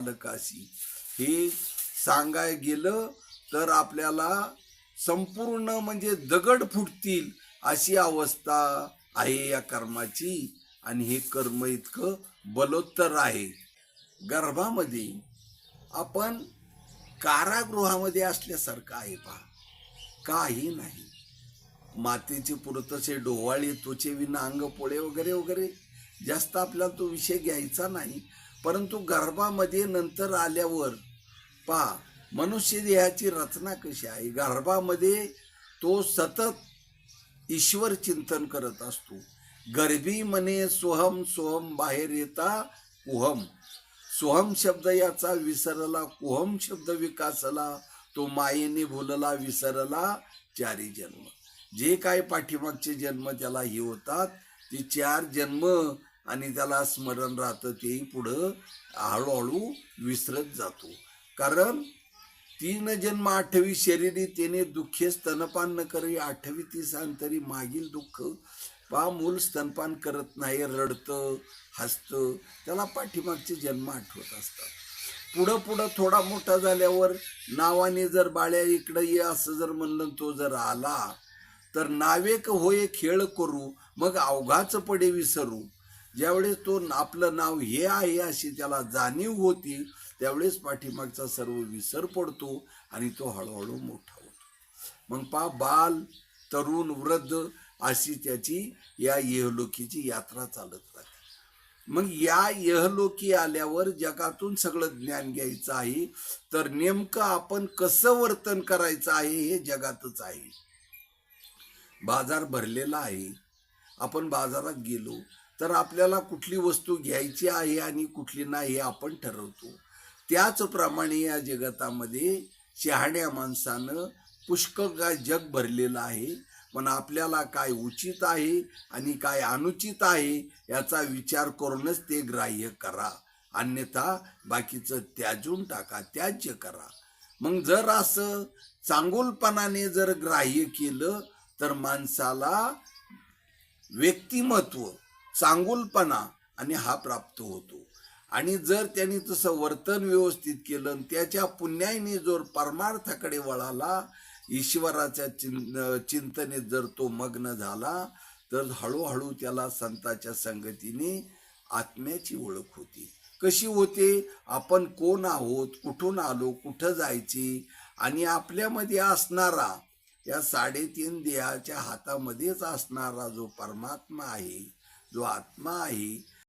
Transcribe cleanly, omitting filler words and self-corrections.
काशी हे सांगाय गेलं तर आपल्याला संपूर्ण म्हणजे दगड फुटतील अशी अवस्था आहे या कर्माची. आणि हे कर्म इतकं बलोत्तर आहे. गर्भामध्ये आपण कारागृहामध्ये असल्यासारखं आहे पहा, काही नाही. मातेचे पुरतसे डोवाळे तोचे विना अंग पोळे वगैरे वगैरे, जास्त आपल्याला तो विषय घ्यायचा नाही. परंतु गर्भामध्ये नंतर आल्यावर पहा मनुष्य देहाची रचना कशी आहे. गर्भामध्ये तो सतत ईश्वर चिंतन करत असतो. गर्भी मने सोहम सोहम, बाहेर येता कुहम. सोहम शब्द याचा विसरला, कुहम शब्द विकासला, तो मायेने भुलला विसरला चारी जन्म. जे काय पाठीमागचे जन्म त्याला हे होतात ते 4 जन्म आणि त्याला स्मरण राहतं, तेही पुढं हळूहळू विसरत जातो. कारण 3 जन्म 8वी शरीरी तेने दुःखे स्तनपान न करी, 8वी 30 अंतरी मागील दुःख. पा मूल स्तनपान करत नाही, रडतं हसतं, त्याला पाठीमागचे जन्म आठवत असतात. पुढं पुढं थोडा मोठा झाल्यावर नावाने जर बाळ्या इकडं ये असं जर म्हणलं, तो जर आला तर नावेक होय खेळ करू, मग अवघाच पडे विसरू. ज्यावेळेस तो आपलं नाव हे आहे अशी त्याला जाणीव होती, त्यावेळेस पाठीमागचा सर्व विसर पडतो आणि तो हळूहळू मोठा होतो. मग पा बाल तरुण वृद्ध अशी त्याची या इहलोकीची यात्रा चालत राहते. मग या इहलोकी आल्यावर जगातून सगळं ज्ञान घ्यायचं आहे, तर नेमकं आपण कसं वर्तन करायचं आहे हे जगातच आहे. बाजार भरलेला आहे. आपण बाजारात गेलो तर आपल्याला कुठली वस्तू घ्यायची आहे आणि कुठली नाही हे आपण ठरवतो. त्याचप्रमाणे या जगतामध्ये शहाण्या माणसानं पुष्कळ जग भरलेलं आहे. पण आपल्याला काय उचित आहे आणि काय अनुचित आहे याचा विचार करूनच ते ग्राह्य करा, अन्यथा बाकीचं त्याजून टाका, त्याज्य करा. मग जर असं चांगुलपणाने जर ग्राह्य केलं तर माणसाला व्यक्तिमत्व, चांगुलपणा आणि हा प्राप्त होतो. आणि जर त्यांनी तसं वर्तन व्यवस्थित केलं, त्याच्या पुण्याने जर परमार्थाकडे वळाला, ईश्वराच्या चिंतनेत जर तो मग्न झाला, तर हळूहळू त्याला संतांच्या संगतीने आत्म्याची ओळख होती. कशी होते? आपण कोण आहोत, कुठून आलो, कुठं जायची, आणि आपल्यामध्ये असणारा या 3.5 देहाच्या हातामध्येच असणारा जो परमात्मा आहे, जो आत्मा आहे,